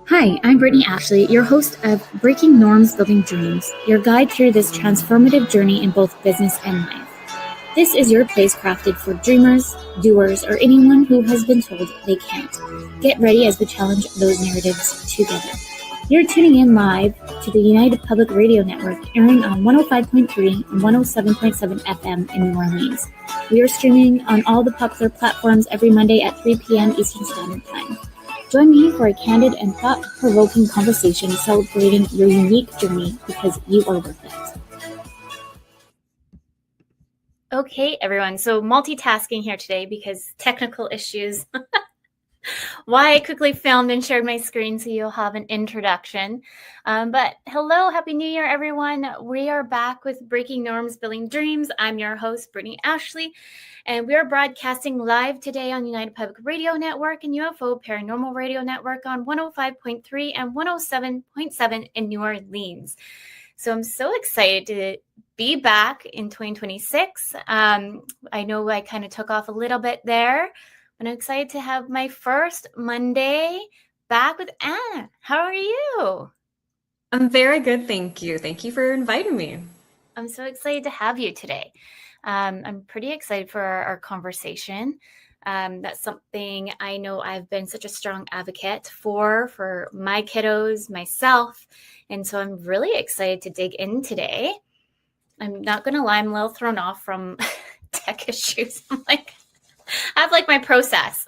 Hi, I'm Brittney Ashley, your host of Breaking Norms, Building Dreams, your guide through this transformative journey in both business and life. This is your place crafted for dreamers, doers, or anyone who has been told they can't. Get ready as we challenge those narratives together. You're tuning in live to the United Public Radio Network, airing on 105.3 and 107.7 FM in New Orleans. We are streaming on all the popular platforms every Monday at 3 p.m. Eastern Standard Time. Join me for a candid and thought-provoking conversation celebrating your unique journey because you are worth it. Okay, everyone. So multitasking here today because technical issues. Why I quickly filmed and shared my screen so you'll have an introduction. But hello, Happy New Year, everyone. We are back with Breaking Norms, Building Dreams. I'm your host, Brittney Ashley, and we are broadcasting live today on United Public Radio Network and UFO Paranormal Radio Network on 105.3 and 107.7 in New Orleans. So I'm so excited to be back in 2026. I know I kind of took off a little bit there. I'm excited to have my first Monday back with Anne. How are you? I'm very good, thank you. Thank you for inviting me. I'm so excited to have you today. I'm pretty excited for our conversation. That's something I know I've been such a strong advocate for my kiddos, myself. And so I'm really excited to dig in today. I'm not going to lie, I'm a little thrown off from tech issues. I have my process.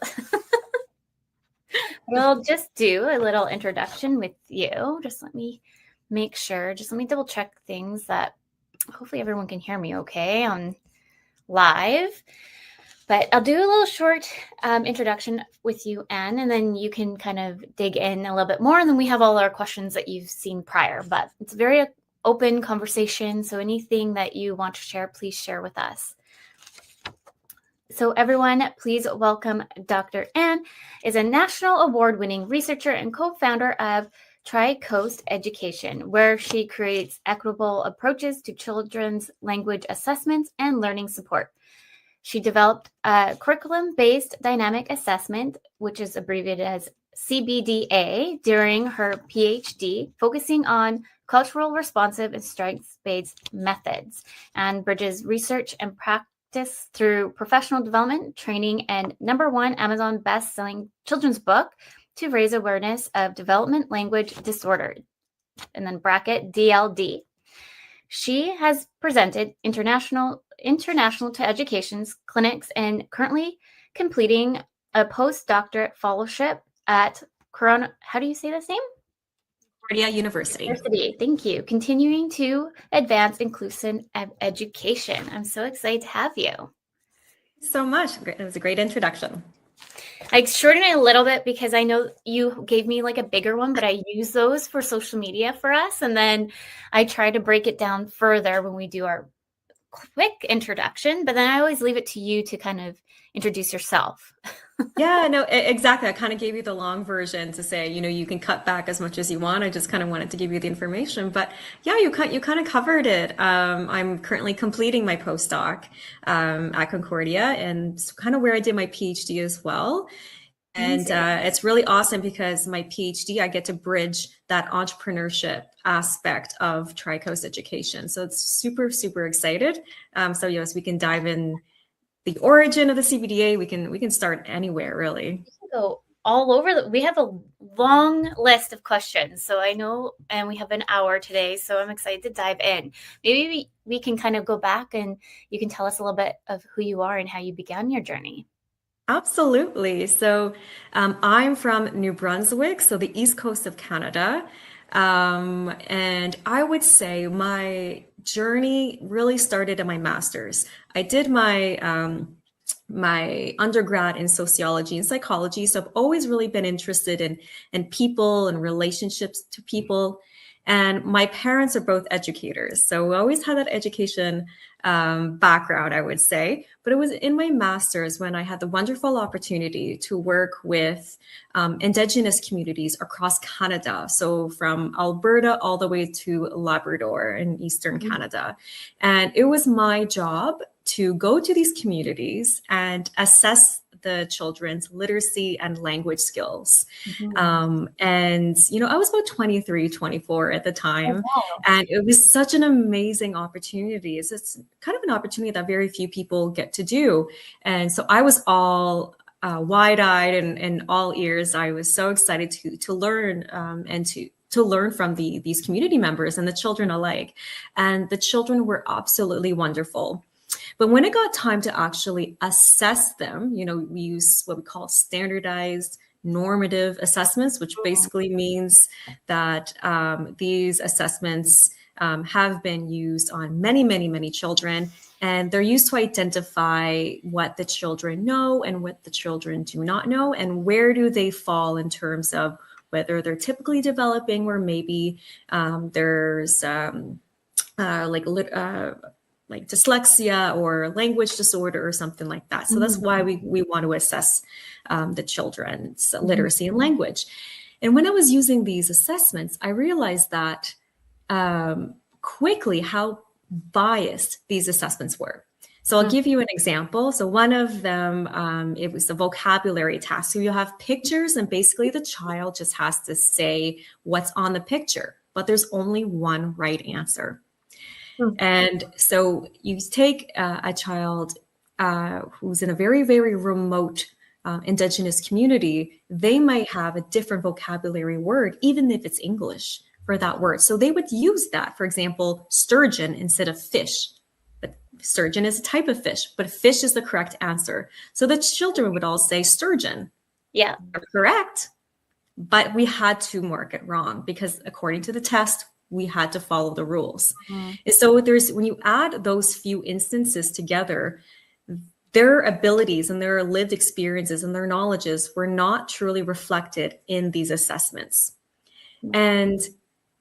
We'll just do a little introduction with you. Just let me make sure. Just let me double check things that hopefully everyone can hear me okay on live. But I'll do a little short introduction with you, Anne, and then you can kind of dig in a little bit more. And then we have all our questions that you've seen prior. But it's a very open conversation. So anything that you want to share, please share with us. So everyone, please welcome Dr. Anne is a national award-winning researcher and co-founder of TRICOAST Education, where she creates equitable approaches to children's language assessments and learning support. She developed a curriculum-based dynamic assessment, which is abbreviated as CBDA, during her PhD, focusing on cultural responsive and strengths-based methods, and bridges research and practice through professional development, training, and #1 Amazon best-selling children's book to raise awareness of development language disorder, and then bracket DLD. She has presented international to education's clinics and currently completing a postdoctorate fellowship at how do you say this name? Concordia University. Thank you. Continuing to advance inclusive education. I'm so excited to have you. So much. It was a great introduction. I shortened it a little bit because I know you gave me a bigger one, but I use those for social media for us. And then I try to break it down further when we do our quick introduction, but then I always leave it to you to kind of introduce yourself. Yeah, no, exactly. I kind of gave you the long version to say, you can cut back as much as you want. I just kind of wanted to give you the information, but yeah, you kind of covered it. I'm currently completing my postdoc at Concordia, and it's kind of where I did my PhD as well. And it's really awesome because my PhD, I get to bridge that entrepreneurship aspect of TRICOAST Education. So it's super, super excited. So yes, we can dive in the origin of the CBDA. We can start anywhere, really. We can go all over. We have a long list of questions. So I know, and we have an hour today. So I'm excited to dive in. Maybe we can kind of go back and you can tell us a little bit of who you are and how you began your journey. Absolutely. So I'm from New Brunswick, so the east coast of Canada. And I would say my journey really started in my master's. I did my my undergrad in sociology and psychology, so I've always really been interested in people and relationships to people. And my parents are both educators, so we always had that education background, I would say. But it was in my master's when I had the wonderful opportunity to work with Indigenous communities across Canada. So from Alberta all the way to Labrador in Eastern Canada. And it was my job to go to these communities and assess the children's literacy and language skills. Mhm. And, I was about 23, 24 at the Oh, time, wow. and it was such an amazing opportunity. It's kind of an opportunity that very few people get to do. And so I was all wide-eyed and all ears. I was so excited to learn and to learn from these community members and the children alike. And the children were absolutely wonderful. But when it got time to actually assess them, we use what we call standardized normative assessments, which basically means that these assessments have been used on many, many, many children. And they're used to identify what the children know and what the children do not know, and where do they fall in terms of whether they're typically developing, or maybe there's like dyslexia or language disorder or something like that. So that's why we want to assess the children's literacy and language. And when I was using these assessments, I realized that quickly how biased these assessments were. So I'll give you an example. So one of them, it was a vocabulary task. So you have pictures, and basically the child just has to say what's on the picture, but there's only one right answer. And so you take a child who's in a very, very remote Indigenous community, they might have a different vocabulary word, even if it's English for that word. So they would use that, for example, sturgeon instead of fish. But sturgeon is a type of fish, but fish is the correct answer. So the children would all say sturgeon. Yeah. Correct. But we had to mark it wrong because according to the test, we had to follow the rules. And so when you add those few instances together, their abilities and their lived experiences and their knowledges were not truly reflected in these assessments. And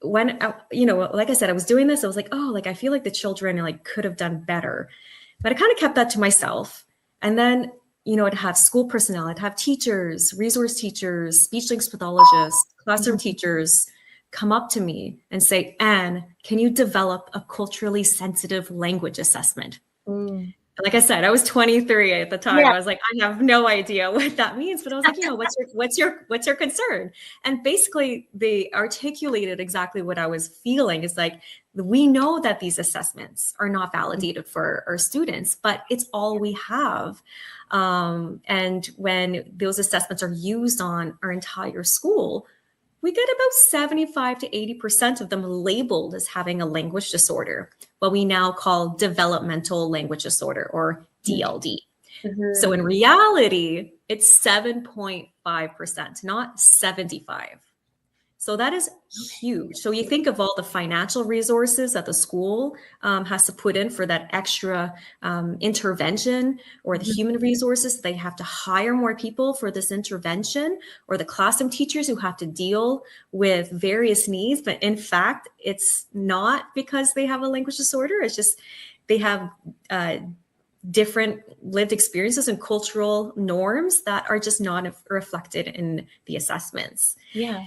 when, like I said, I was doing this, I was like, I feel like the children could have done better. But I kind of kept that to myself. And then, I'd have school personnel, I'd have teachers, resource teachers, speech linguist pathologists, classroom teachers come up to me and say, Anne, can you develop a culturally sensitive language assessment? Like I said, I was 23 at the time. Yeah. I was like, I have no idea what that means. But I was like, what's your concern? And basically they articulated exactly what I was feeling. It's like, we know that these assessments are not validated for our students, but it's all we have. And when those assessments are used on our entire school, we get about 75 to 80% of them labeled as having a language disorder, what we now call developmental language disorder, or DLD. So in reality, it's 7.5%, not 75. So that is huge. So you think of all the financial resources that the school has to put in for that extra intervention, or the human resources. They have to hire more people for this intervention, or the classroom teachers who have to deal with various needs. But in fact, it's not because they have a language disorder. It's just they have different lived experiences and cultural norms that are just not reflected in the assessments. Yeah.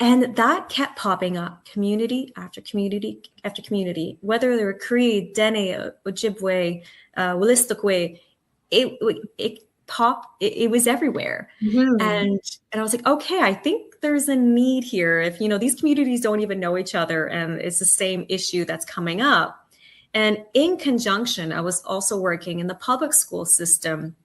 And that kept popping up, community after community after community, whether they were Cree, Dene, Ojibwe, Wolastoqey, it was everywhere. And I was like, okay, I think there's a need here. If, these communities don't even know each other and it's the same issue that's coming up. And in conjunction, I was also working in the public school system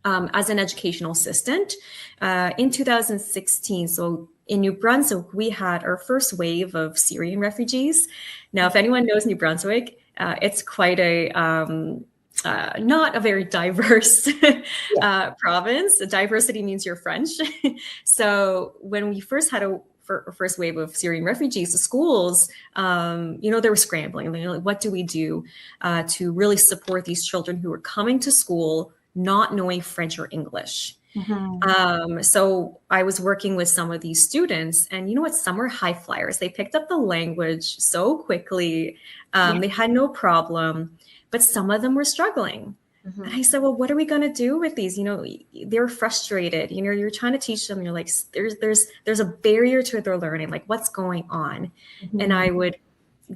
as an educational assistant in 2016. So in New Brunswick, we had our first wave of Syrian refugees. Now, if anyone knows New Brunswick, it's quite a not a very diverse province. Diversity means you're French. So when we first had a first wave of Syrian refugees, the schools, they were scrambling. Like, what do we do to really support these children who are coming to school not knowing French or English? So I was working with some of these students, and some were high flyers. They picked up the language so quickly. They had no problem, but some of them were struggling. And I said, well, what are we going to do with these? They're frustrated. You're trying to teach them. You're like, there's a barrier to their learning. Like, what's going on? And I would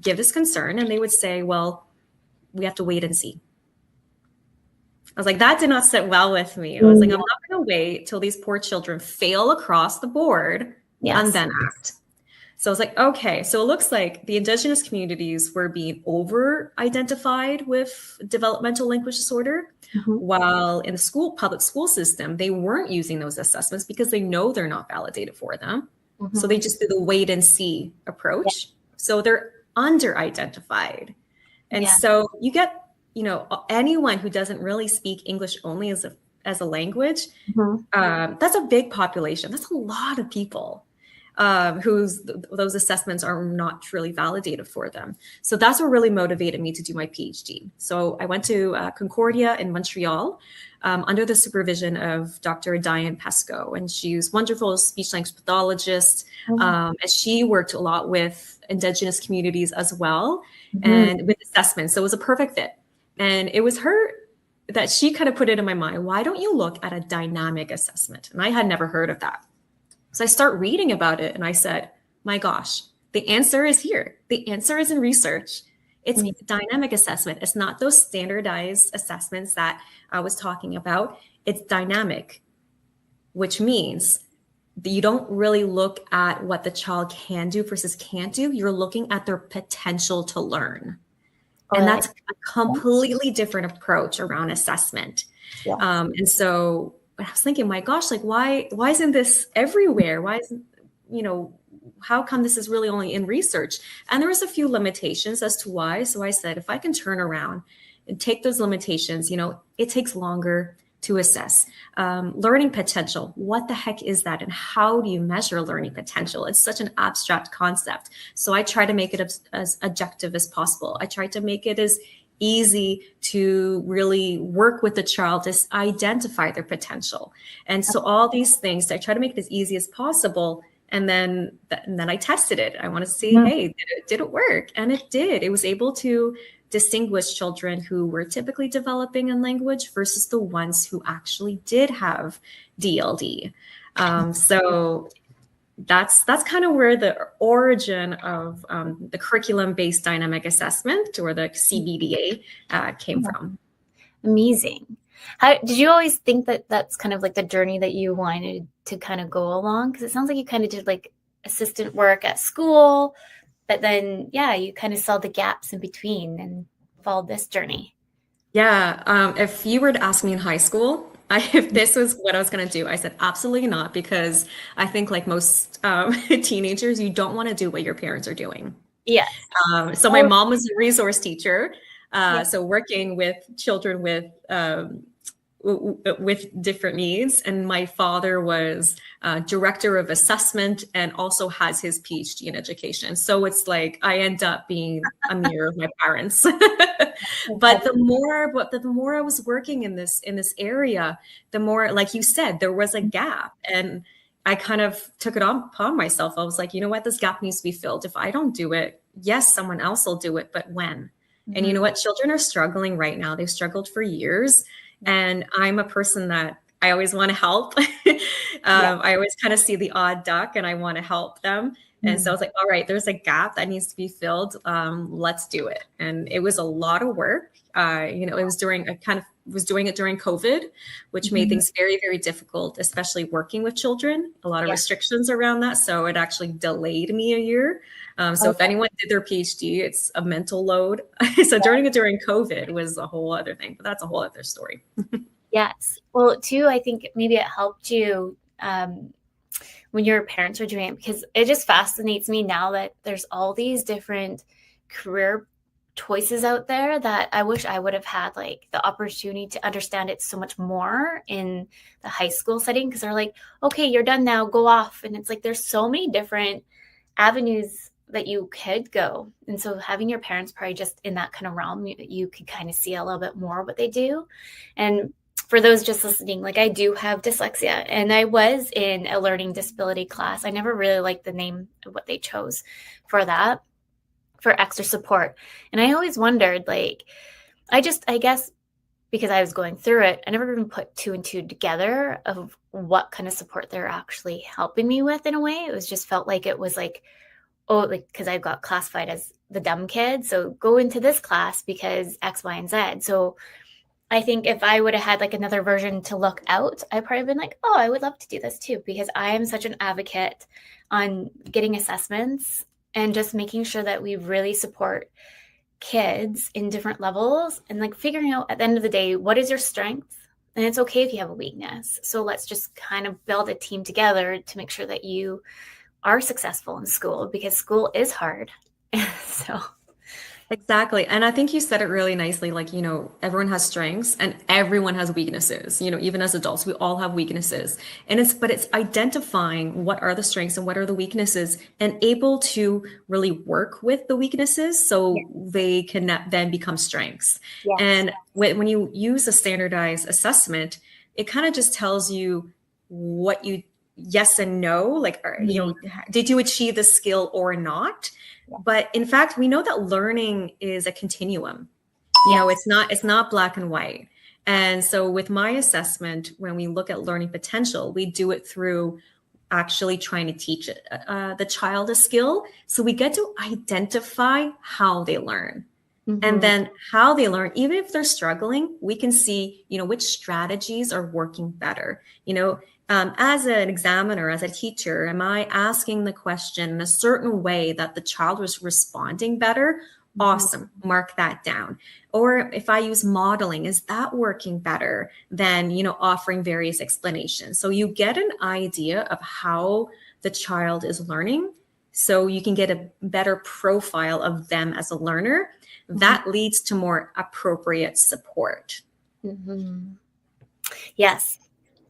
give this concern, and they would say, well, we have to wait and see. I was like, that did not sit well with me. I was like, I'm not going to wait till these poor children fail across the board and then act. So I was like, okay, so it looks like the Indigenous communities were being over-identified with developmental language disorder, while in the public school system, they weren't using those assessments because they know they're not validated for them. So they just do the wait and see approach. So they're under-identified. And so you get, anyone who doesn't really speak English only as a language, that's a big population. That's a lot of people. Those assessments are not truly validated for them. So that's what really motivated me to do my PhD. So I went to Concordia in Montreal under the supervision of Dr. Diane Pesco, and she's wonderful speech language pathologist. And she worked a lot with Indigenous communities as well, and with assessments. So it was a perfect fit. And it was her that she kind of put it in my mind, why don't you look at a dynamic assessment? And I had never heard of that. So I start reading about it and I said, my gosh, the answer is here. The answer is in research. It's dynamic assessment. It's not those standardized assessments that I was talking about. It's dynamic, which means that you don't really look at what the child can do versus can't do. You're looking at their potential to learn. And that's a completely different approach around assessment. And so I was thinking, my gosh, like, why isn't this everywhere? Why isn't, how come this is really only in research? And there was a few limitations as to why. So I said, if I can turn around and take those limitations, it takes longer to assess. Learning potential, what the heck is that? And how do you measure learning potential? It's such an abstract concept. So I try to make it as objective as possible. I try to make it as easy to really work with the child to identify their potential. And so all these things, I try to make it as easy as possible. And then I tested it. I want to see, hey, did it work? And it did. It was able to distinguish children who were typically developing in language versus the ones who actually did have DLD. So that's kind of where the origin of the curriculum-based dynamic assessment, or the CBDA, came from. Amazing. How did you always think that that's kind of like the journey that you wanted to kind of go along? Because it sounds like you kind of did like assistant work at school, but then you kind of saw the gaps in between and followed this journey. Yeah. If you were to ask me in high school, if this was what I was going to do, I said absolutely not, because I think like most teenagers, you don't want to do what your parents are doing. Yeah. So my mom was a resource teacher. So working with children with different needs. And my father was director of assessment and also has his PhD in education. So it's like I end up being a mirror of my parents. But the more I was working in this area, the more, like you said, there was a gap. And I kind of took it upon myself. I was like, you know what, this gap needs to be filled. If I don't do it, yes, someone else will do it, but when? And you know what? Children are struggling right now. They've struggled for years. And I'm a person that I always want to help. I always kind of see the odd duck and I want to help them. And so I was like, all right, there's a gap that needs to be filled. Let's do it. And it was a lot of work. It was doing it during COVID, which made things very, very difficult, especially working with children, a lot of restrictions around that. So it actually delayed me a year. So if anyone did their PhD, it's a mental load. So during COVID was a whole other thing, but that's a whole other story. Yes. Well, too, I think maybe it helped you when your parents were doing it, because it just fascinates me now that there's all these different career choices out there that I wish I would have had like the opportunity to understand it so much more in the high school setting, because they're like, okay, you're done now, go off. And it's like there's so many different avenues that you could go. And so having your parents probably just in that kind of realm, you could kind of see a little bit more what they do. And for those just listening, like I do have dyslexia and I was in a learning disability class. I never really liked the name of what they chose for that, for extra support. And I always wondered, like, I guess because I was going through it, I never even put two and two together of what kind of support they're actually helping me with in a way. It was just felt like it was like, oh, like, because I got classified as the dumb kid. So go into this class because X, Y, and Z. So I think if I would have had like another version to look out, I'd probably been like, oh, I would love to do this too, because I am such an advocate on getting assessments and just making sure that we really support kids in different levels and like figuring out at the end of the day, what is your strength? And it's okay if you have a weakness. So let's just kind of build a team together to make sure that you are successful in school, because school is hard. So Exactly. And I think you said it really nicely. Like, everyone has strengths and everyone has weaknesses. Even as adults, we all have weaknesses. But it's identifying what are the strengths and what are the weaknesses and able to really work with the weaknesses so they can then become strengths. yes. And when you use a standardized assessment, it kind of just tells you what you, yes and no, like, did you achieve the skill or not? But in fact, we know that learning is a continuum. It's not black and white. And so with my assessment, when we look at learning potential, we do it through actually trying to teach the child a skill. So we get to identify how they learn. Mm-hmm. And then how they learn, even if they're struggling, we can see, which strategies are working better. As an examiner, as a teacher, am I asking the question in a certain way that the child was responding better? Awesome. Mark that down. Or if I use modeling, is that working better than, offering various explanations? So you get an idea of how the child is learning, so you can get a better profile of them as a learner. That leads to more appropriate support. Mm-hmm. Yes.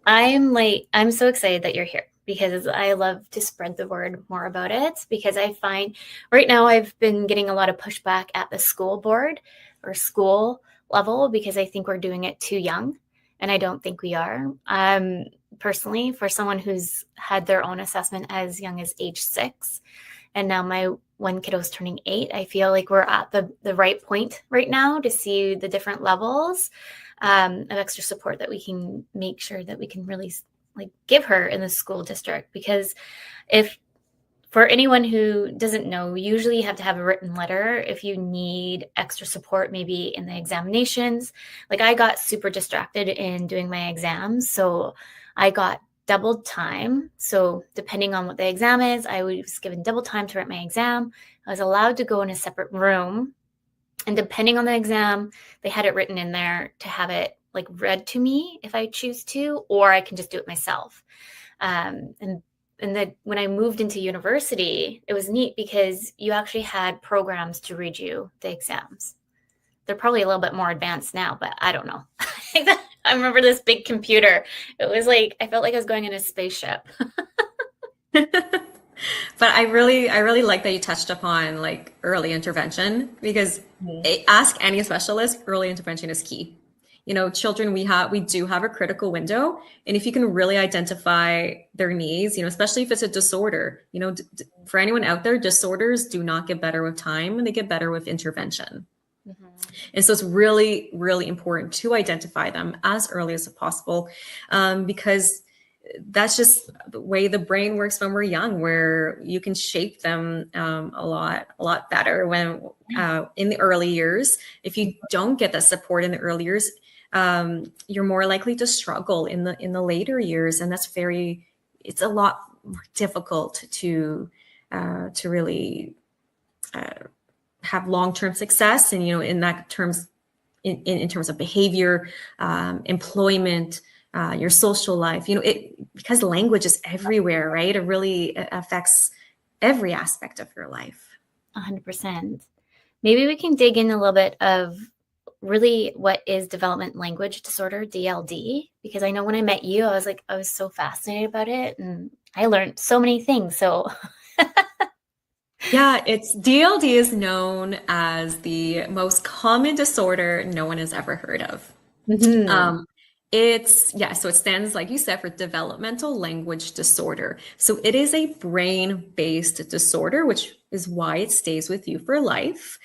I'm so excited that you're here, because I love to spread the word more about it, because I find right now I've been getting a lot of pushback at the school board or school level, because I think we're doing it too young, and I don't think we are. Personally, for someone who's had their own assessment as young as age 6, and now my one kiddo's turning 8, I feel like we're at the right point right now to see the different levels of extra support that we can make sure that we can really like give her in the school district. Because if, for anyone who doesn't know, usually you have to have a written letter if you need extra support, maybe in the examinations. Like I got super distracted in doing my exams, so I got doubled time. So depending on what the exam is, I was given double time to write my exam. I was allowed to go in a separate room, and depending on the exam, they had it written in there to have it like read to me if I choose to, or I can just do it myself. And then when I moved into university, it was neat because you actually had programs to read you the exams. They're probably a little bit more advanced now, but I don't know. I remember this big computer. It was like, I felt like I was going in a spaceship. But I really like that you touched upon like early intervention, because ask any specialist, early intervention is key. Children, we do have a critical window, and if you can really identify their needs, especially if it's a disorder, for anyone out there, disorders do not get better with time, and they get better with intervention. And so it's really, really important to identify them as early as possible, because that's just the way the brain works when we're young, where you can shape them a lot better when in the early years. If you don't get that support in the early years, you're more likely to struggle in the later years, and it's a lot more difficult to really have long-term success, and in that terms, in terms of behavior, employment, your social life, because language is everywhere, right? It really affects every aspect of your life. 100%. Maybe we can dig in a little bit of really what is development language disorder, DLD, because I know when I met you, I was so fascinated about it, and I learned so many things. So yeah, DLD is known as the most common disorder no one has ever heard of. So it stands, like you said, for developmental language disorder. So it is a brain-based disorder, which is why it stays with you for life.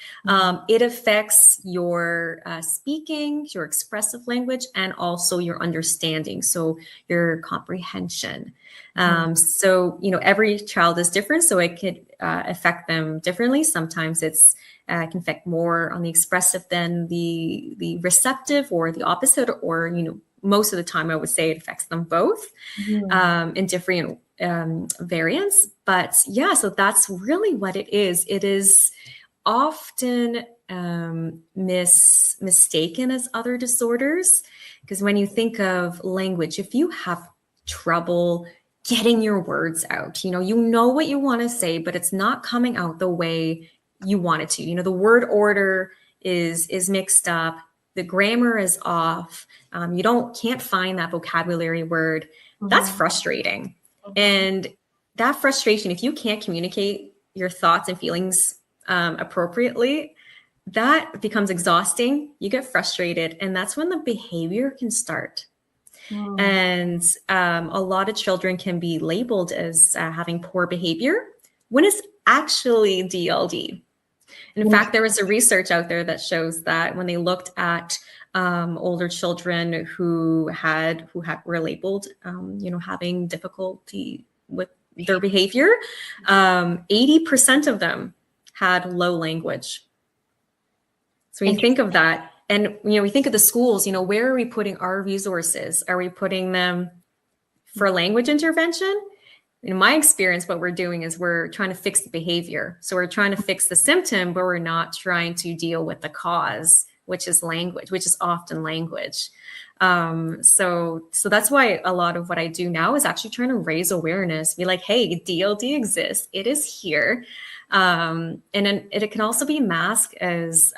It affects your speaking, your expressive language, and also your understanding, so your comprehension. So, every child is different, so it could affect them differently. Sometimes it's can affect more on the expressive than the receptive, or the opposite, or, most of the time I would say it affects them both in different variants. But yeah, so that's really what it is. It is often mistaken as other disorders, because when you think of language, if you have trouble getting your words out, you know what you want to say, but it's not coming out the way you want it to. The word order is mixed up, the grammar is off, you can't find that vocabulary word. That's frustrating. And that frustration, if you can't communicate your thoughts and feelings appropriately, that becomes exhausting. You get frustrated, and that's when the behavior can start. And a lot of children can be labeled as having poor behavior when it's actually DLD. And in fact, there was a research out there that shows that when they looked at older children who were labeled, having difficulty with their behavior, 80% of them had low language. So when you think of that, and we think of the schools, where are we putting our resources? Are we putting them for language intervention? In my experience, what we're doing is we're trying to fix the behavior. So we're trying to fix the symptom, but we're not trying to deal with the cause, which is language, which is often language. So that's why a lot of what I do now is actually trying to raise awareness, be like, hey, DLD exists. It is here. And then it can also be masked as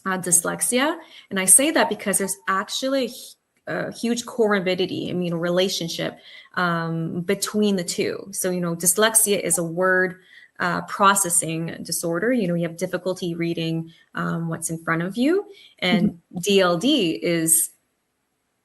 dyslexia. And I say that because there's actually a huge comorbidity, relationship between the two. So, dyslexia is a word processing disorder. You have difficulty reading what's in front of you. And DLD is,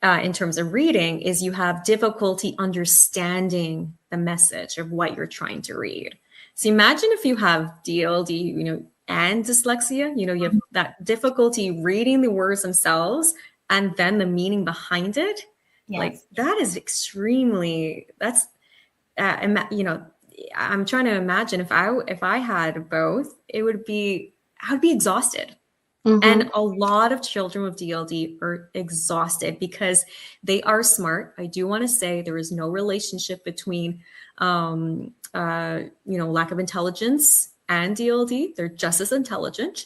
in terms of reading, is you have difficulty understanding the message of what you're trying to read. So imagine if you have DLD, and dyslexia, you have that difficulty reading the words themselves and then the meaning behind it. Yes. Like that is extremely, I'm trying to imagine if I had both, I would be exhausted. And a lot of children with DLD are exhausted because they are smart. I do want to say there is no relationship between, lack of intelligence and DLD. They're just as intelligent.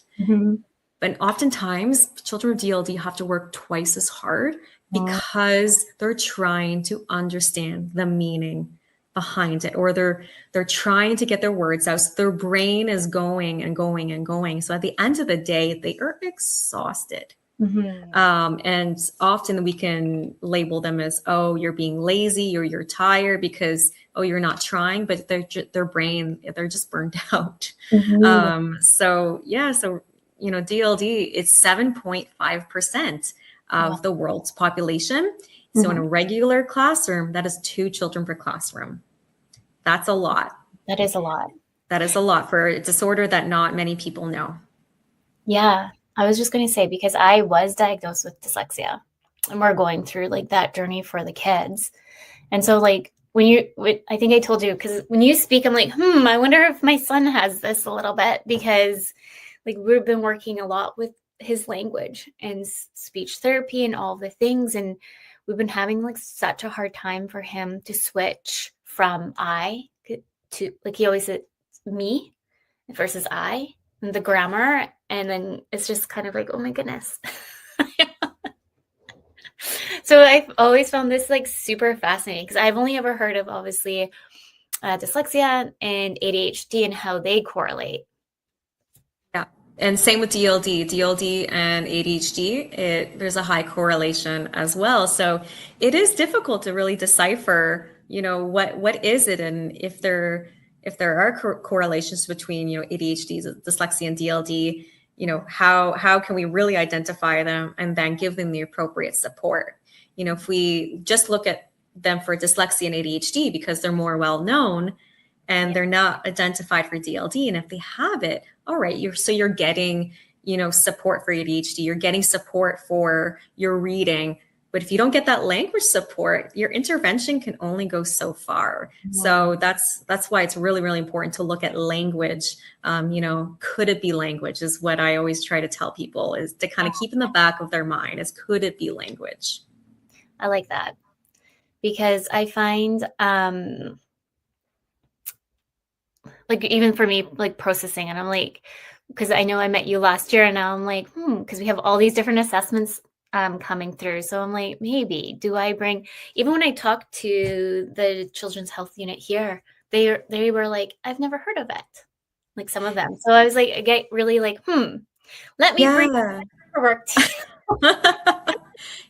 But oftentimes children with DLD have to work twice as hard because they're trying to understand the meaning behind it, or they're trying to get their words out. So their brain is going and going and going. So at the end of the day, they are exhausted. And often we can label them as, oh, you're being lazy, or you're tired because, oh, you're not trying, but their brain, they're just burned out. So DLD is 7.5% of the world's population. So in a regular classroom, that is 2 children per classroom. That's a lot. That is a lot. That is a lot for a disorder that not many people know. Yeah. I was just going to say, because I was diagnosed with dyslexia, and we're going through like that journey for the kids. And so like I think I told you, because when you speak, I'm like, I wonder if my son has this a little bit, because like we've been working a lot with his language and speech therapy and all the things. And we've been having like such a hard time for him to switch from I to, like, he always said me versus I, and the grammar. And then it's just kind of like, oh my goodness. So I've always found this like super fascinating, because I've only ever heard of obviously dyslexia and ADHD and how they correlate. Yeah. And same with DLD and ADHD, there's a high correlation as well. So it is difficult to really decipher, what is it, and if there are correlations between, ADHD, dyslexia, and DLD, how can we really identify them and then give them the appropriate support? If we just look at them for dyslexia and ADHD because they're more well known, and they're not identified for DLD. And if they have it, all right, you're getting, support for ADHD, you're getting support for your reading. But if you don't get that language support, your intervention can only go so far. So that's why it's really, really important to look at language. Could it be language is what I always try to tell people, is to kind of keep in the back of their mind, is could it be language? I like that, because I find like, even for me, like processing, and I'm like, because I know I met you last year, and now I'm like, because we have all these different assessments coming through. So I'm like, maybe do I bring, even when I talked to the children's health unit here, they were like, I've never heard of it, like some of them. So I was like, I get really like, let me bring paperwork to you.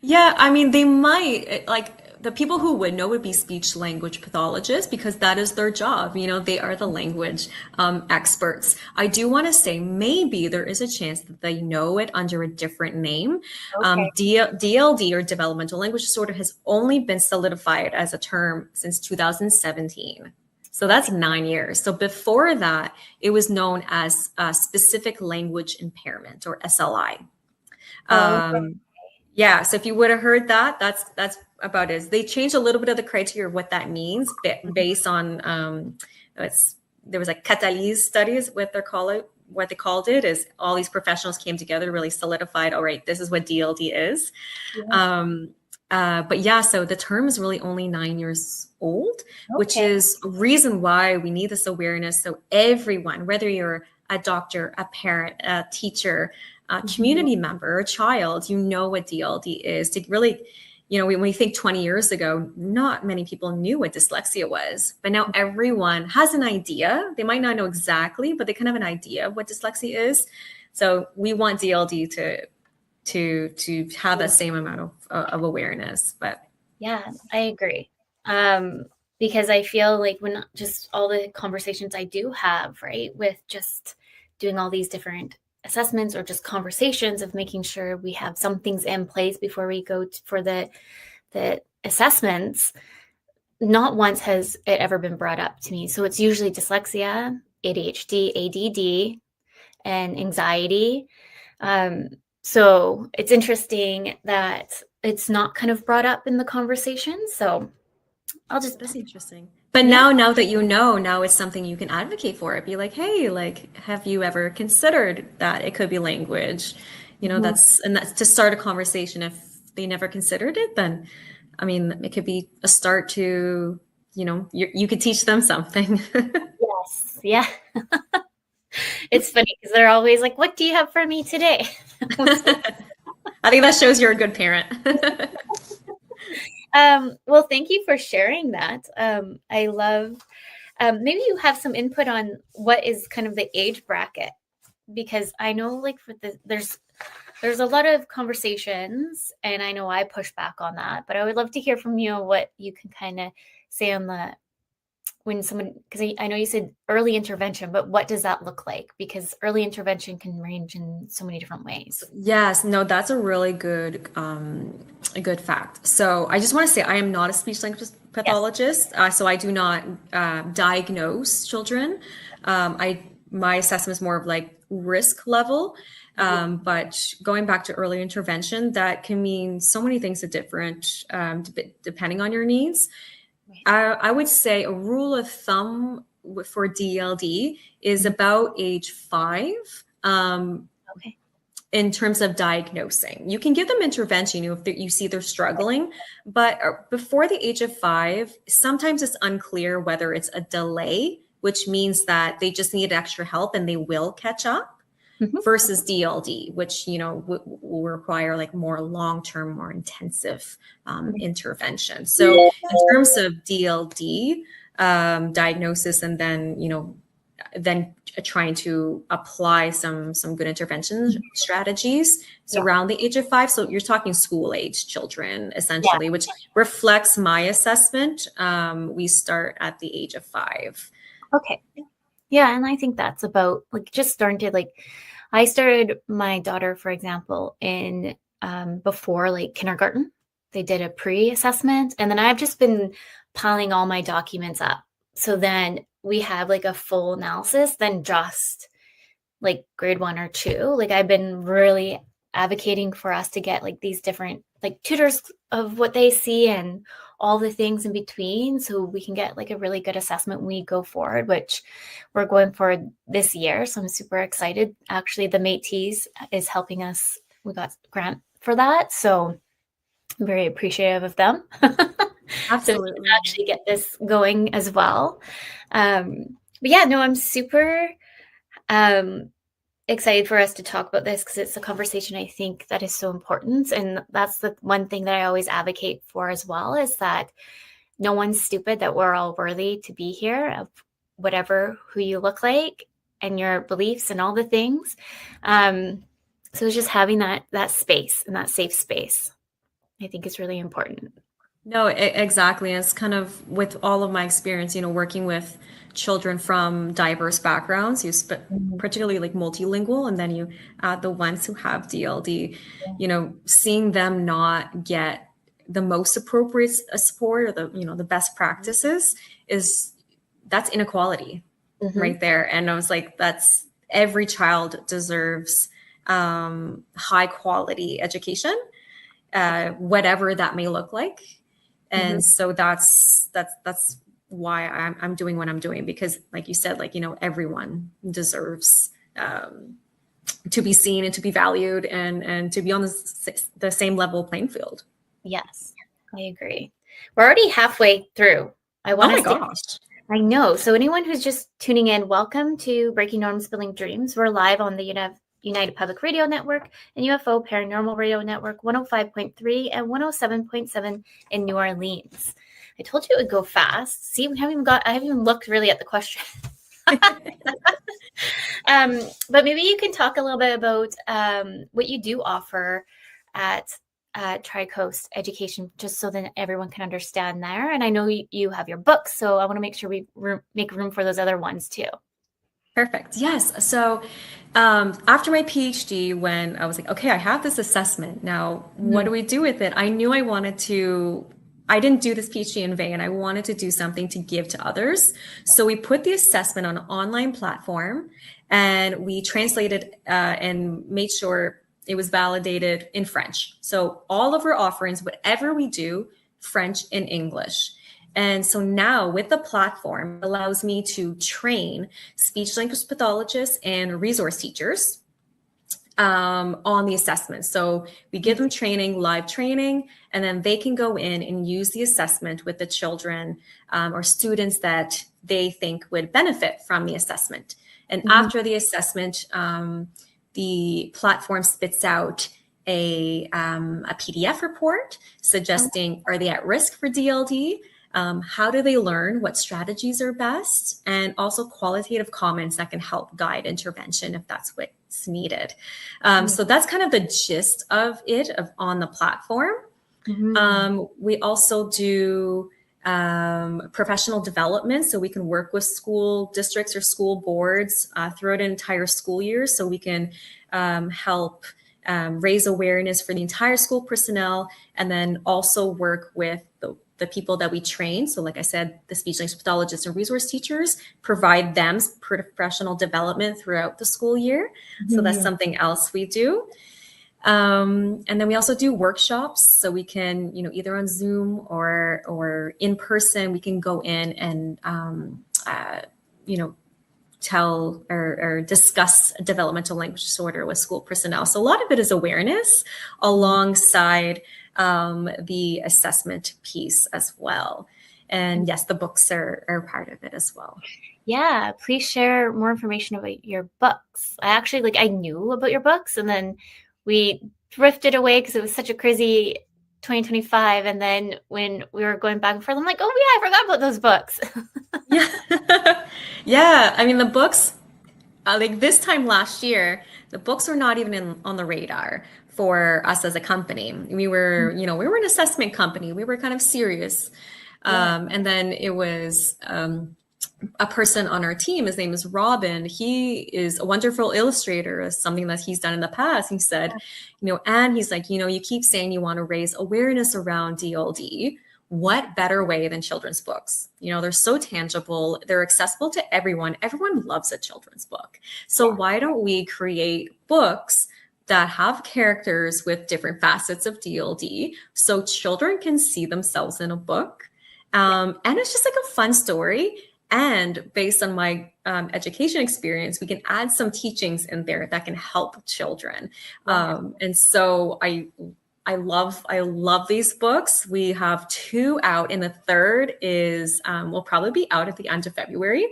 Yeah, I mean, they might, like, the people who would know would be speech language pathologists, because that is their job. They are the language experts. I do want to say maybe there is a chance that they know it under a different name. Okay. DLD, or developmental language disorder, has only been solidified as a term since 2017. So that's 9 years. So before that, it was known as specific language impairment, or SLI. Yeah, so if you would have heard that, that's about it. They changed a little bit of the criteria of what that means based on there was like catalyse studies, what they called it is all these professionals came together, really solidified, all right, this is what DLD is. But yeah, so the term is really only 9 years old, which is a reason why we need this awareness. So everyone, whether you're a doctor, a parent, a teacher, a community member, a child, you know what DLD is. To really, when we think 20 years ago, not many people knew what dyslexia was, but now everyone has an idea. They might not know exactly, but they kind of have an idea of what dyslexia is. So we want DLD to have that same amount of awareness. But yeah, I agree. Because I feel like when just all the conversations I do have, right, with just doing all these different assessments, or just conversations of making sure we have some things in place before we go for the assessments, not once has it ever been brought up to me. So it's usually dyslexia, ADHD, ADD, and anxiety. So it's interesting that it's not kind of brought up in the conversation. So that's interesting. But now that now it's something you can advocate for. It be like, hey, like, have you ever considered that it could be language? That's to start a conversation. If they never considered it, then, I mean, it could be a start to, you could teach them something. Yes. Yeah. It's funny because they're always like, what do you have for me today? I think that shows you're a good parent. Well, thank you for sharing that. I love, maybe you have some input on what is kind of the age bracket, because I know like there's a lot of conversations, and I know I push back on that, but I would love to hear from you what you can kind of say on when someone, because I know you said early intervention, but what does that look like? Because early intervention can range in so many different ways. Yes, no, that's a really good fact. So I just want to say I am not a speech language pathologist, so I do not diagnose children. My assessment is more of like risk level. But going back to early intervention, that can mean so many things are different depending on your needs. I would say a rule of thumb for DLD is about age 5. In terms of diagnosing, you can give them intervention if you see they're struggling, but before the age of 5, sometimes it's unclear whether it's a delay, which means that they just need extra help and they will catch up, versus DLD, which will require like more long-term, more intensive intervention. So in terms of DLD diagnosis, and then trying to apply some good intervention strategies around the age of 5. So you're talking school age children, essentially, which reflects my assessment. We start at the age of 5. Okay. Yeah. And I think that's about like just starting to like, I started my daughter, for example, in before like kindergarten. They did a pre-assessment, and then I've just been piling all my documents up. So then we have like a full analysis than just like grade 1 or 2. Like I've been really advocating for us to get like these different like tutors of what they see and all the things in between, so we can get like a really good assessment when we go forward, which we're going for this year. So I'm super excited. Actually, the Métis is helping us. We got a grant for that, so I'm very appreciative of them. Absolutely. So we can actually get this going as well. But yeah, no, I'm super excited for us to talk about this because it's a conversation I think that is so important. And that's the one thing that I always advocate for as well, is that no one's stupid, that we're all worthy to be here, of whatever who you look like and your beliefs and all the things. So it's just having that space and that safe space, I think, is really important. No, exactly. It's kind of with all of my experience, working with children from diverse backgrounds, particularly like multilingual, and then you add the ones who have DLD, seeing them not get the most appropriate support, or the best practices, that's inequality right there. And I was like, that's, every child deserves high quality education, whatever that may look like. And so that's why I'm doing what I'm doing, because like you said, like, everyone deserves to be seen and to be valued and to be on the same level playing field. Yes, I agree. We're already halfway through. Oh my gosh. I know. So anyone who's just tuning in, welcome to Breaking Norms, Building Dreams. We're live on the United Public Radio Network and UFO Paranormal Radio Network, 105.3 and 107.7 in New Orleans. I told you it would go fast. See, I haven't even looked really at the question. But maybe you can talk a little bit about what you do offer at TRICOAST Education, just so that everyone can understand there. And I know you have your books, so I want to make sure we make room for those other ones too. Perfect. Yes. So after my PhD, when I was like, okay, I have this assessment. Now, what do we do with it? I knew I didn't do this PhD in vain. I wanted to do something to give to others. So we put the assessment on an online platform, and we translated and made sure it was validated in French. So all of our offerings, whatever we do, French and English. And so now with the platform, it allows me to train speech language pathologists and resource teachers on the assessment. So we give them training, live training, and then they can go in and use the assessment with the children or students that they think would benefit from the assessment. And after the assessment, the platform spits out a PDF report suggesting, are they at risk for DLD? How do they learn? What strategies are best? And also qualitative comments that can help guide intervention if that's what's needed. So that's kind of the gist of it on the platform. We also do professional development, so we can work with school districts or school boards throughout an entire school year, so we can help raise awareness for the entire school personnel, and then also work with the people that we train. So like I said, the speech language pathologists and resource teachers, provide them professional development throughout the school year. So that's something else we do. And then we also do workshops. So we can, either on Zoom or in person, we can go in and, tell or discuss developmental language disorder with school personnel. So a lot of it is awareness alongside the assessment piece as well. And yes, the books are part of it as well. Yeah, please share more information about your books. I knew about your books, and then we drifted away because it was such a crazy 2025. And then when we were going back and forth, I'm like, oh yeah, I forgot about those books. Yeah. I mean, the books, like this time last year, the books were not even on the radar for us as a company. We were, we were an assessment company. We were kind of serious. And then it was a person on our team. His name is Robin. He is a wonderful illustrator, as something that he's done in the past. He said, and he's like, you keep saying you want to raise awareness around DLD. what better way than children's books? You know, they're so tangible, they're accessible to everyone. Everyone loves a children's book. So why don't we create books that have characters with different facets of DLD so children can see themselves in a book? And it's just like a fun story. And based on my education experience, we can add some teachings in there that can help children. And so I love these books. We have 2 out, and the third is will probably be out at the end of February.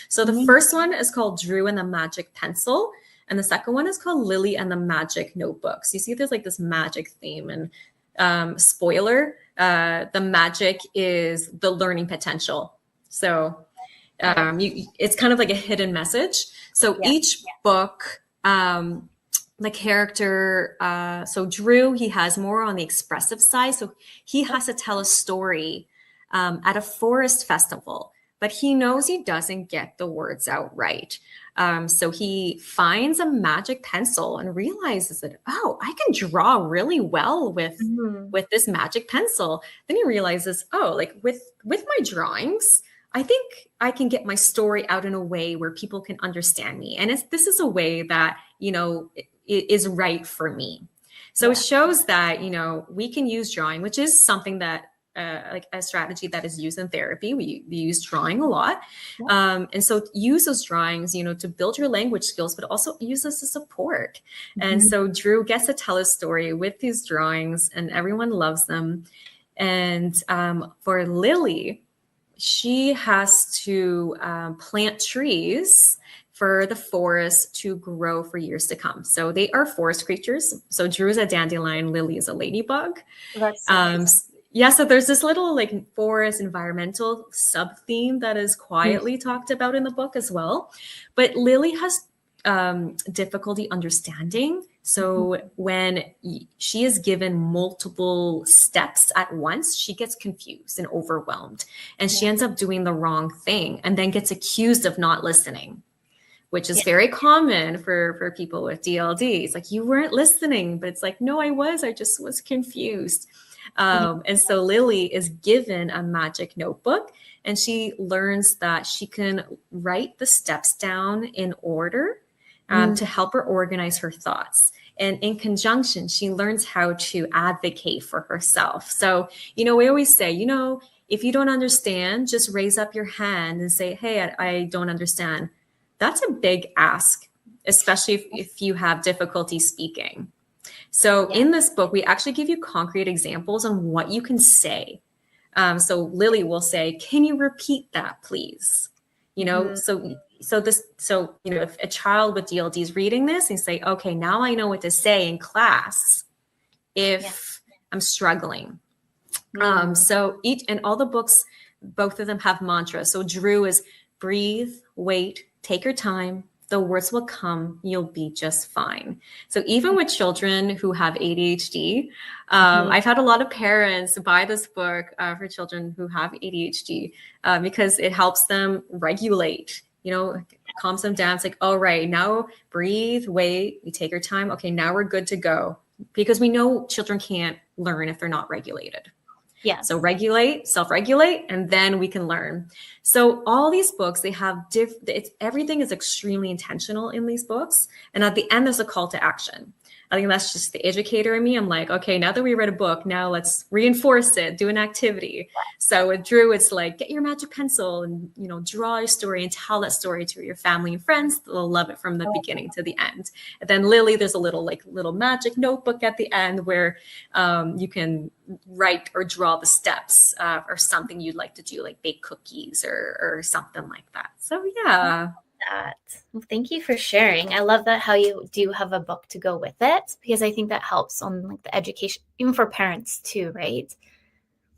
So the first one is called Drew and the Magic Pencil, and the second one is called Lily and the Magic Notebook. So you see there's like this magic theme, and spoiler, the magic is the learning potential. So it's kind of like a hidden message. So each book, the character, so Drew, he has more on the expressive side. So he has to tell a story at a forest festival, but he knows he doesn't get the words out right. So he finds a magic pencil and realizes that, oh, I can draw really well with this magic pencil. Then he realizes, oh, like with my drawings, I think I can get my story out in a way where people can understand me. And this is a way that, you know, it is right for me. So it shows that, you know, we can use drawing, which is something that like a strategy that is used in therapy. We use drawing a lot. And so use those drawings, you know, to build your language skills, but also use this as support. And so Drew gets to tell his story with these drawings, and everyone loves them. And for Lily, she has to plant trees for the forest to grow for years to come. So they are forest creatures. So Drew is a dandelion, Lily is a ladybug. That's so nice. Yeah, so there's this little like forest environmental sub-theme that is quietly talked about in the book as well. But Lily has difficulty understanding. So when she is given multiple steps at once, she gets confused and overwhelmed, and she ends up doing the wrong thing and then gets accused of not listening, which is very common for people with DLD. It's like, you weren't listening, but it's like, no, I just was confused. And so Lily is given a magic notebook, and she learns that she can write the steps down in order to help her organize her thoughts. And in conjunction, she learns how to advocate for herself. So, you know, we always say, you know, if you don't understand, just raise up your hand and say, hey, I don't understand. That's a big ask, especially if you have difficulty speaking. So in this book, we actually give you concrete examples on what you can say. So Lily will say, can you repeat that, please? You know, so you know, if a child with DLD is reading this and say, okay, now I know what to say in class if I'm struggling. So all the books, both of them have mantras. So Drew is breathe, wait, take your time. The words will come. You'll be just fine. So even with children who have ADHD, I've had a lot of parents buy this book for children who have ADHD because it helps them regulate, you know, calms them down. It's like, all right, now breathe, wait, you take your time. Okay, now we're good to go. Because we know children can't learn if they're not regulated. Yeah. So regulate, self-regulate, and then we can learn. So all these books, they have everything is extremely intentional in these books. And at the end, there's a call to action. I think that's just the educator in me. I'm like, okay, now that we read a book, now let's reinforce it, do an activity. So with Drew, it's like, get your magic pencil and, you know, draw your story and tell that story to your family and friends. They'll love it from the beginning to the end. And then Lily, there's a little magic notebook at the end where you can write or draw the steps or something you'd like to do, like bake cookies or something like that. So yeah. Well, thank you for sharing. I love that how you do have a book to go with it, because I think that helps on like the education, even for parents too, right?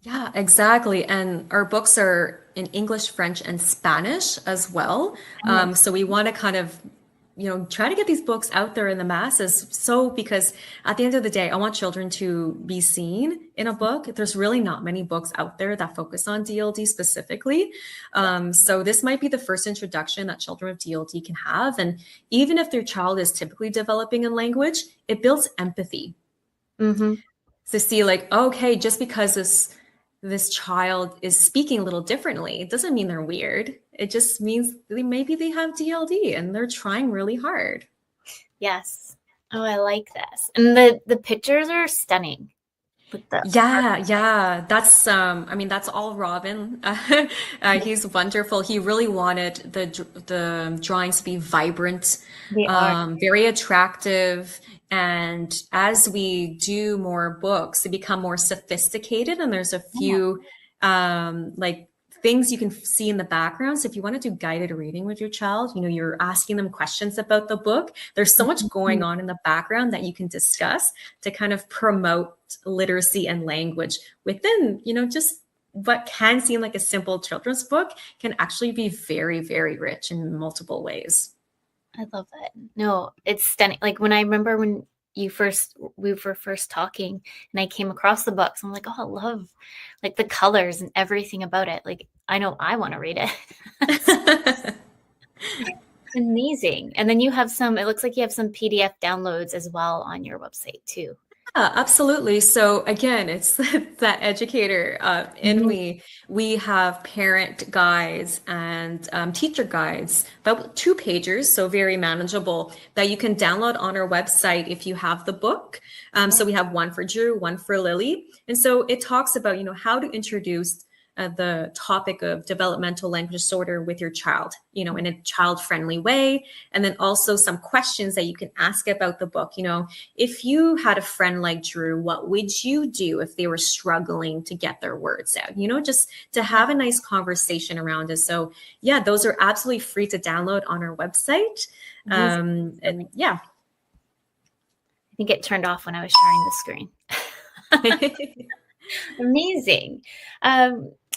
Yeah, exactly. And our books are in English, French, and Spanish as well. So we want to kind of, you know, try to get these books out there in the masses. So because at the end of the day, I want children to be seen in a book. There's really not many books out there that focus on DLD specifically. So this might be the first introduction that children with DLD can have. And even if their child is typically developing in language, it builds empathy. So see like, okay, just because this child is speaking a little differently, it doesn't mean they're weird. It just means maybe they have DLD and they're trying really hard. Yes. Oh, I like this. And the pictures are stunning. With the Yeah. That's I mean, that's all Robin. He's wonderful. He really wanted the drawings to be vibrant, they are. very attractive. And as we do more books, they become more sophisticated, and there's a Yeah. few like things you can see in the background. So if you want to do guided reading with your child, you're asking them questions about the book. There's so much going on in the background that you can discuss to kind of promote literacy and language within, just what can seem like a simple children's book can actually be very, very rich in multiple ways. I love that. No, it's stunning. Like when I remember when we were first talking and I came across the books, I'm like, oh, I love like the colors and everything about it. Like, I know I want to read it. Amazing. And then you have it looks like you have some PDF downloads as well on your website too. Yeah, absolutely. So again, it's that educator in me. We have parent guides and teacher guides, about 2-pagers, so very manageable, that you can download on our website if you have the book. So we have one for Drew, one for Lily. And so it talks about, how to introduce the topic of developmental language disorder with your child, in a child-friendly way. And then also some questions that you can ask about the book. If you had a friend like Drew, what would you do if they were struggling to get their words out? Just to have a nice conversation around it. So yeah, those are absolutely free to download on our website. And yeah. I think it turned off when I was sharing the screen. Amazing.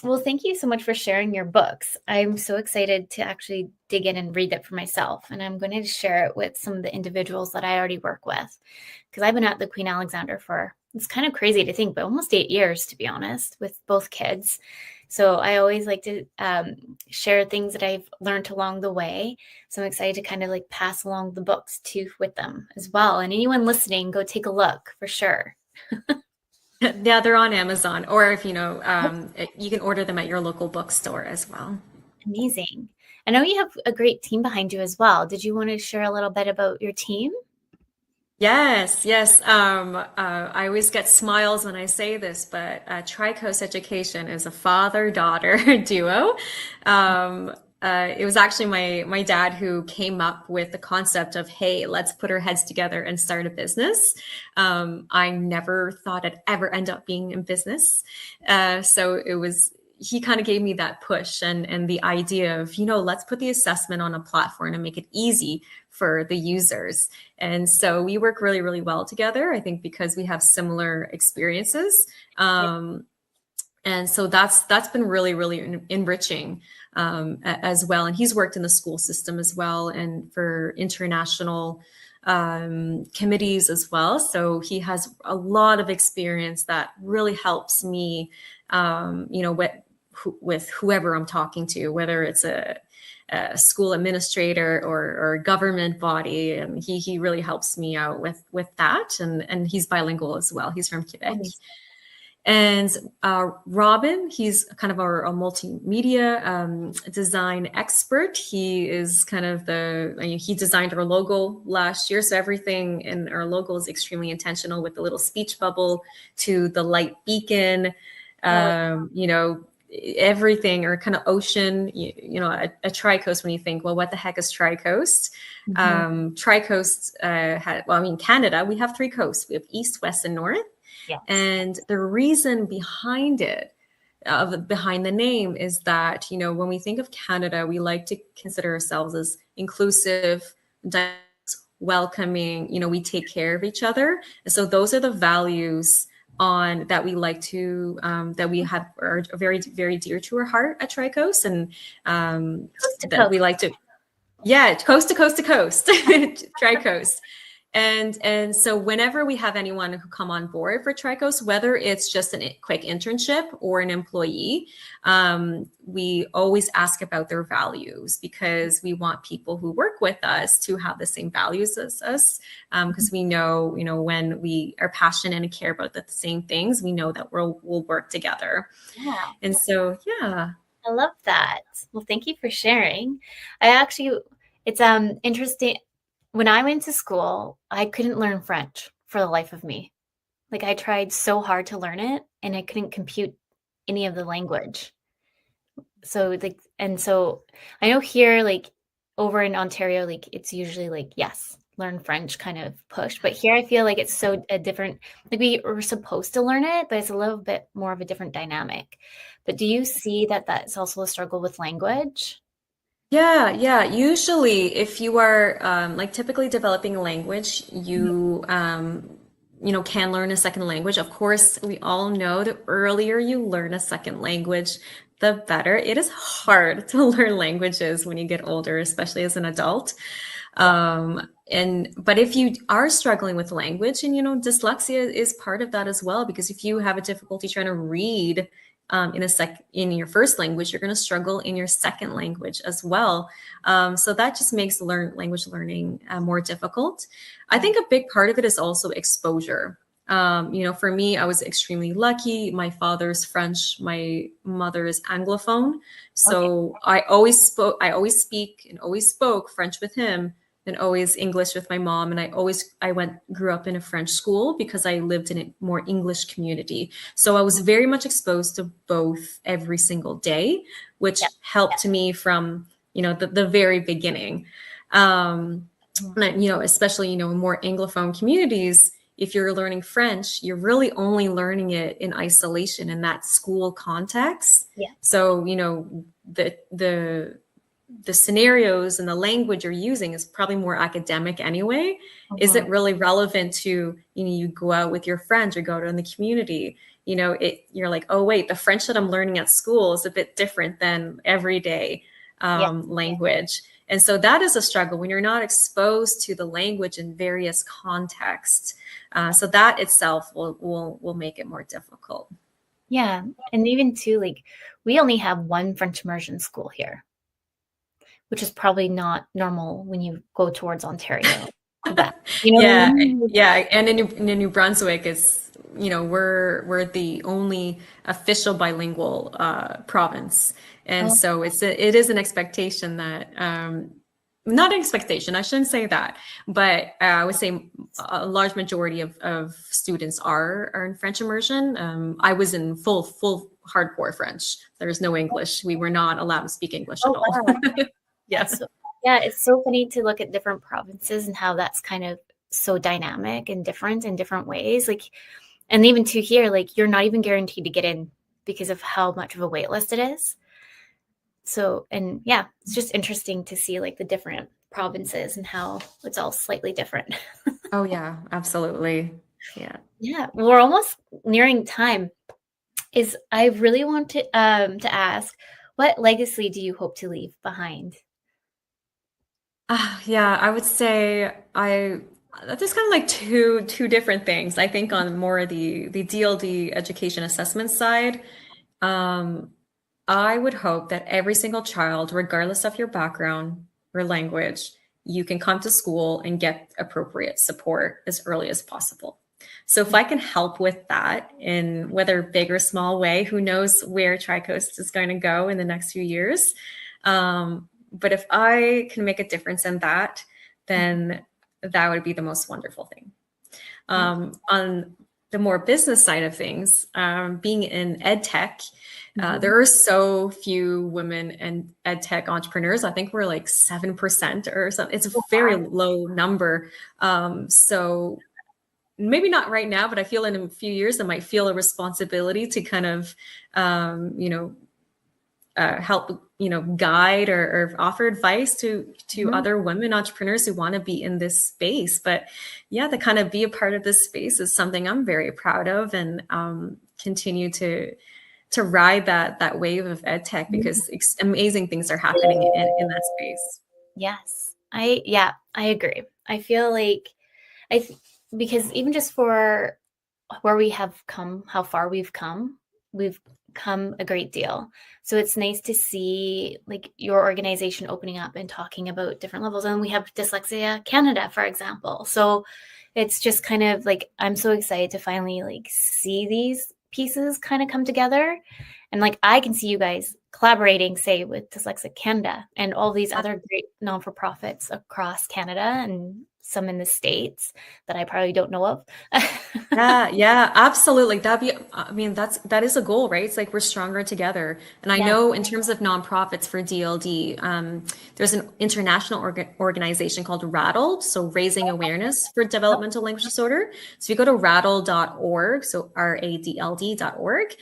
Well, thank you so much for sharing your books. I'm so excited to actually dig in and read it for myself. And I'm going to share it with some of the individuals that I already work with, because I've been at the Queen Alexander for, it's kind of crazy to think, but almost 8 years, to be honest, with both kids. So I always like to share things that I've learned along the way. So I'm excited to kind of like pass along the books too with them as well. And anyone listening, go take a look for sure. Yeah, they're on Amazon, or if you can order them at your local bookstore as well. Amazing. I know you have a great team behind you as well. Did you want to share a little bit about your team? Yes. I always get smiles when I say this, but TRICOAST Education is a father-daughter duo. It was actually my dad who came up with the concept of, hey, let's put our heads together and start a business. I never thought I'd ever end up being in business. So he kind of gave me that push and the idea of, let's put the assessment on a platform and make it easy for the users. And so we work really, really well together, I think, because we have similar experiences. And so that's been really, really enriching as well. And he's worked in the school system as well and for international committees as well. So he has a lot of experience that really helps me, with whoever I'm talking to, whether it's a school administrator or a government body. And he really helps me out with that. And he's bilingual as well. He's from Quebec. And Robin, he's kind of a multimedia design expert. He is kind of he designed our logo last year. So everything in our logo is extremely intentional, with the little speech bubble to the light beacon, everything, or kind of ocean, a TRICOAST. When you think, well, what the heck is TRICOAST? TRICOAST Canada, we have 3 coasts. We have East, West, and North. Yes. And the reason behind it, behind the name, is that, when we think of Canada, we like to consider ourselves as inclusive, welcoming, we take care of each other. And so those are the values that we like to, that we have are very, very dear to our heart at TRICOAST. And that we like to, coast to coast to coast, TRICOAST. And so whenever we have anyone who come on board for TRICOAST, whether it's just a quick internship or an employee, we always ask about their values, because we want people who work with us to have the same values as us. Because we know, when we are passionate and care about the same things, we know that we'll work together. Yeah. And so, yeah. I love that. Well, thank you for sharing. It's interesting. When I went to school, I couldn't learn French for the life of me. Like, I tried so hard to learn it, and I couldn't compute any of the language. So I know here, like over in Ontario, like it's usually like, yes, learn French kind of push. But here I feel like it's so a different, like we were supposed to learn it, but it's a little bit more of a different dynamic. But do you see that that's also a struggle with language? Yeah. Usually, if you are like typically developing a language, you can learn a second language. Of course, we all know the earlier you learn a second language, the better. It is hard to learn languages when you get older, especially as an adult. But if you are struggling with language, and dyslexia is part of that as well, because if you have a difficulty trying to read in your first language, you're going to struggle in your second language as well. So that just makes language learning more difficult. I think a big part of it is also exposure. For me, I was extremely lucky. My father's French, my mother is Anglophone. So okay. I always speak and always spoke French with him, and always English with my mom. And I grew up in a French school because I lived in a more English community. So I was very much exposed to both every single day, which helped me from, the very beginning. Especially, in more Anglophone communities, if you're learning French, you're really only learning it in isolation in that school context. Yeah. So, the scenarios and the language you're using is probably more academic anyway. Is it really relevant to, you go out with your friends or go out in the community? You're like, oh, wait, the French that I'm learning at school is a bit different than everyday language. And so that is a struggle when you're not exposed to the language in various contexts. So that itself will make it more difficult. Yeah. And even too, like, we only have one French immersion school here, which is probably not normal when you go towards Ontario. Quebec, Yeah. And in New Brunswick, it's, we're the only official bilingual province. And so it is an expectation that, not an expectation, I shouldn't say that, but I would say a large majority of students are in French immersion. I was in full hardcore French. There's no English. We were not allowed to speak English at all. Wow. Yes. It's so funny to look at different provinces and how that's kind of so dynamic and different in different ways. Like, and even to here, like, you're not even guaranteed to get in because of how much of a wait list it is. So, and it's just interesting to see like the different provinces and how it's all slightly different. Oh yeah, absolutely. Yeah. We're almost nearing time. I really want to ask, what legacy do you hope to leave behind? I would say there's kind of like two different things. I think on more the DLD education assessment side, I would hope that every single child, regardless of your background or language, you can come to school and get appropriate support as early as possible. So if I can help with that in whether big or small way, who knows where TRICOAST is going to go in the next few years. But if I can make a difference in that, then that would be the most wonderful thing. On the more business side of things, being in ed tech, there are so few women in ed tech entrepreneurs. I think we're like 7% or something. It's a very low number. So maybe not right now, but I feel in a few years, I might feel a responsibility to kind of, help, guide or offer advice to other women entrepreneurs who want to be in this space. But to kind of be a part of this space is something I'm very proud of, and continue to ride that wave of ed tech, because amazing things are happening in that space. Yes. I agree. I feel like Because even just for where we have come, how far we've come a great deal. So it's nice to see like your organization opening up and talking about different levels. And we have Dyslexia Canada, for example. So it's just kind of like, I'm so excited to finally like see these pieces kind of come together. And like, I can see you guys collaborating, say, with Dyslexia Canada and all these other great non-for-profits across Canada and some in the States that I probably don't know of. Yeah, absolutely. That is a goal, right? It's like we're stronger together. And I Yeah. know in terms of nonprofits for DLD, there's an international organization called Rattled, so raising awareness for developmental language disorder. So if you go to rattled.org, so radld.org,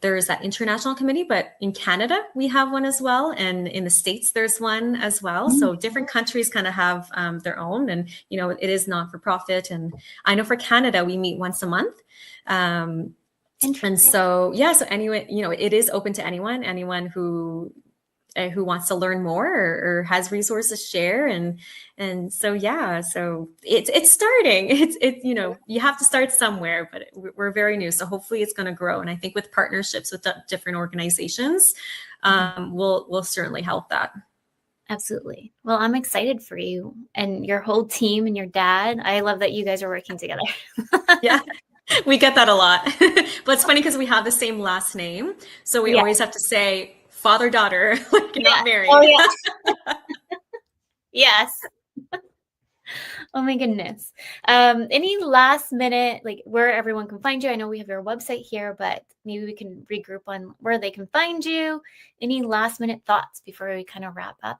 there's that international committee, but in Canada, we have one as well. And in the States, there's one as well. So different countries kind of have their own, and, it is not for profit. And I know for Canada, we meet once a month. And so, so anyway, it is open to anyone who wants to learn more or has resources to share. And so, so it's starting. You have to start somewhere, but we're very new. So hopefully it's going to grow. And I think with partnerships with different organizations, we'll certainly help that. Absolutely. Well, I'm excited for you and your whole team and your dad. I love that you guys are working together. Yeah, we get that a lot. But it's funny because we have the same last name. So we always have to say father, daughter, like not married. Oh, yeah. Yes. Oh my goodness. Any last minute, like where everyone can find you? I know we have your website here, but maybe we can regroup on where they can find you. Any last minute thoughts before we kind of wrap up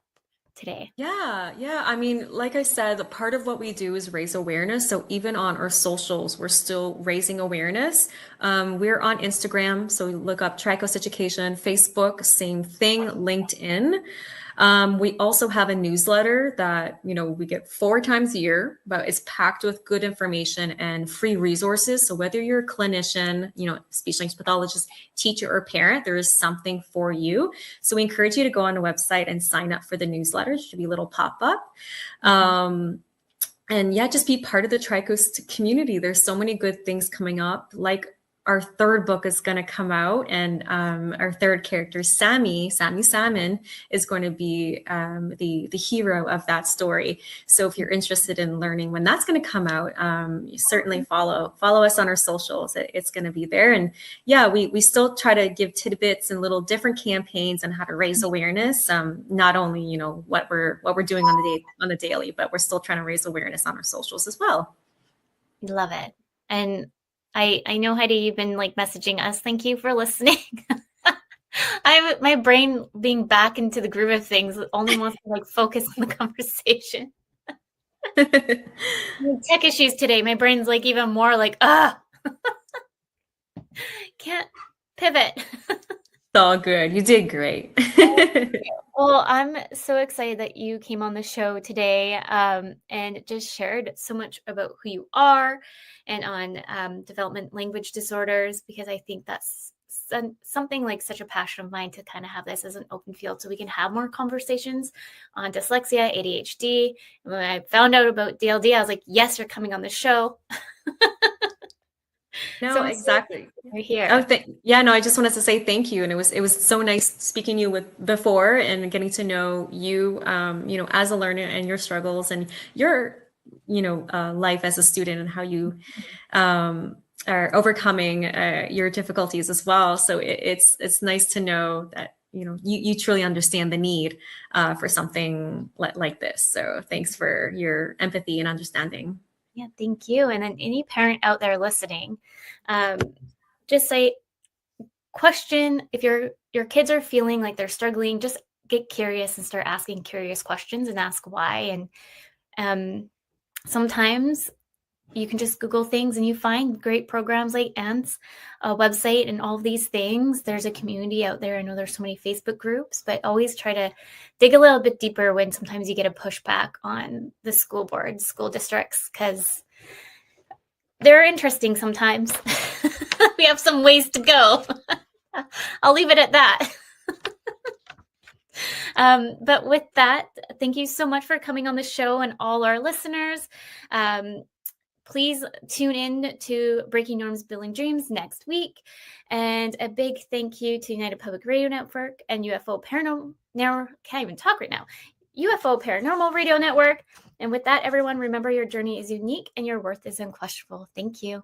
today? Yeah. I mean, like I said, part of what we do is raise awareness. So even on our socials, we're still raising awareness. We're on Instagram, so look up TRICOAST Education, Facebook, same thing, LinkedIn. We also have a newsletter that, we get 4 times a year, but it's packed with good information and free resources. So whether you're a clinician, speech language pathologist, teacher, or parent, there is something for you. So we encourage you to go on the website and sign up for the newsletter. It should be a little pop-up. And just be part of the TRICOAST community. There's so many good things coming up, like our 3rd book is going to come out, and our 3rd character, Sammy Salmon, is going to be the hero of that story. So if you're interested in learning when that's going to come out, you certainly follow us on our socials. It's going to be there. And we still try to give tidbits and little different campaigns on how to raise awareness. Not only what we're doing on the daily, but we're still trying to raise awareness on our socials as well. Love it. And I know, Heidi, you've been like messaging us. Thank you for listening. My brain being back into the groove of things only wants to like focus on the conversation. Tech issues today. My brain's like even more like, can't pivot. It's all good. You did great. Well, I'm so excited that you came on the show today and just shared so much about who you are and on development language disorders, because I think that's something like such a passion of mine to kind of have this as an open field so we can have more conversations on dyslexia, ADHD. And when I found out about DLD, I was like, yes, you're coming on the show. No, so exactly. We're here. I just wanted to say thank you. And it was so nice speaking to you before and getting to know you, as a learner and your struggles and your, life as a student and how you are overcoming your difficulties as well. So it's nice to know that, you truly understand the need for something like this. So thanks for your empathy and understanding. Yeah, thank you. And then any parent out there listening, just say, question if your kids are feeling like they're struggling, just get curious and start asking curious questions and ask why. And sometimes you can just Google things and you find great programs like ANT's website and all of these things. There's a community out there. I know there's so many Facebook groups, but always try to dig a little bit deeper when sometimes you get a pushback on the school boards, school districts, because they're interesting sometimes. We have some ways to go. I'll leave it at that. But with that, thank you so much for coming on the show and all our listeners. Please tune in to Breaking Norms, Building Dreams next week. And a big thank you to United Public Radio Network and UFO Paranormal, can't even talk right now, UFO Paranormal Radio Network. And with that, everyone, remember your journey is unique and your worth is unquestionable. Thank you.